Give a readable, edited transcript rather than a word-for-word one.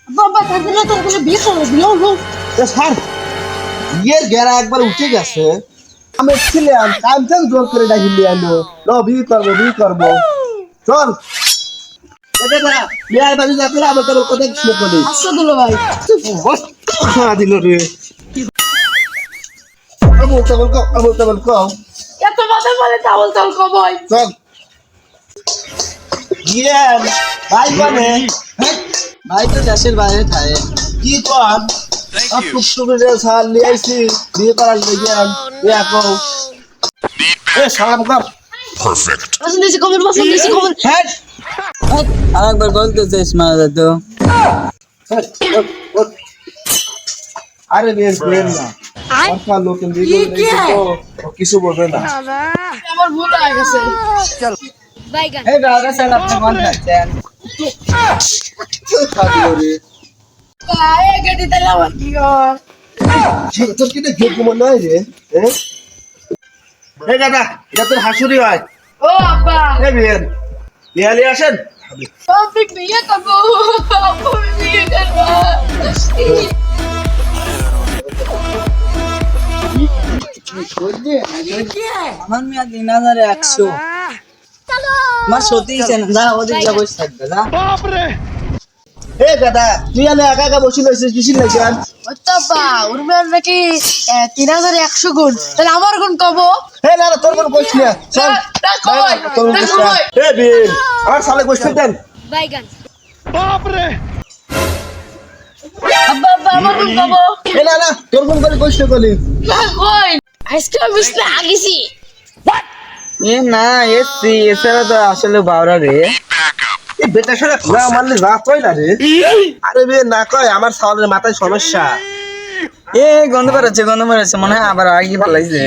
বাবা তাহলে তো বলে বিয়ে করব বিয়ে হলো স্যার বিয়ের গেরা একবার উঠে গেছে আমি ছিলাম কাম থেকে জোর করে ডাকিলি আনো ল বিয়ে করবো চল এটা না বিয়ার বাড়ি যাতে আমি তোর কথা শুনে বলি আচ্ছা দুলো ভাই খাওয়া দিল রে আমল কও এত মাথা বলে চাवल চাল কবই চল গিয়ান ভাই মানে ভাই তো দেশের বাইরে থাকে। কি কর আপ টুকটুকে সাল নিয়ে আইছি বিয়ে করার গিয়ান কও এ সালাম কর পছন্দ হয়েছে কমেন্ট পছন্দ হয়েছে কমেন্ট হ্যাঁ আরেকবার বলতে চাইস মারা যেত। আরে বের না কথা লোক কিছু বলবে না আমার ভুল হয়ে গেছে চল বাইগান এই দাদা স্যার আপনি মন খাচ্ছেন। আয় গেটি তালা বাকি তোর কি দেখে ঘুমো নয় রে এই দাদা এটা তোর হাসুরি হয় ও আব্বা এই বিয়ের বিয়ালি আসেন আমি বিয়ে করবো আমি বিয়ে করবো আমার মেয়া 3100 আমার সত্যি যা ওদিক যা বসে থাকবে যা। এই দাদা তুই আলে একা একা বসে রয়েছিস কিসির লাগছেন আব্বা উর্মের নাকি 3100 গুণ তাহলে আমার গুণ কব হে না তোর কোনো বসি না চল না, কই, তোর না, বসি কই। এ বিল আমার সালে বসতে দেন বাইগান আব্বা আব্বা আমার গুণ কব এ না তোর কোন করে বসতে গলি না কই আজকে বিছনা আগিছি এ না এসছি এছাড়া তো আসলে বাউরা রে। এই বেটা সরে না মারলে রাত হয় না রে আরে বে না কয় আমার সালের মাথায় সমস্যা এ গন্ধ বেরোচ্ছে মনে হয় আবার আগে ভালো লাগছে।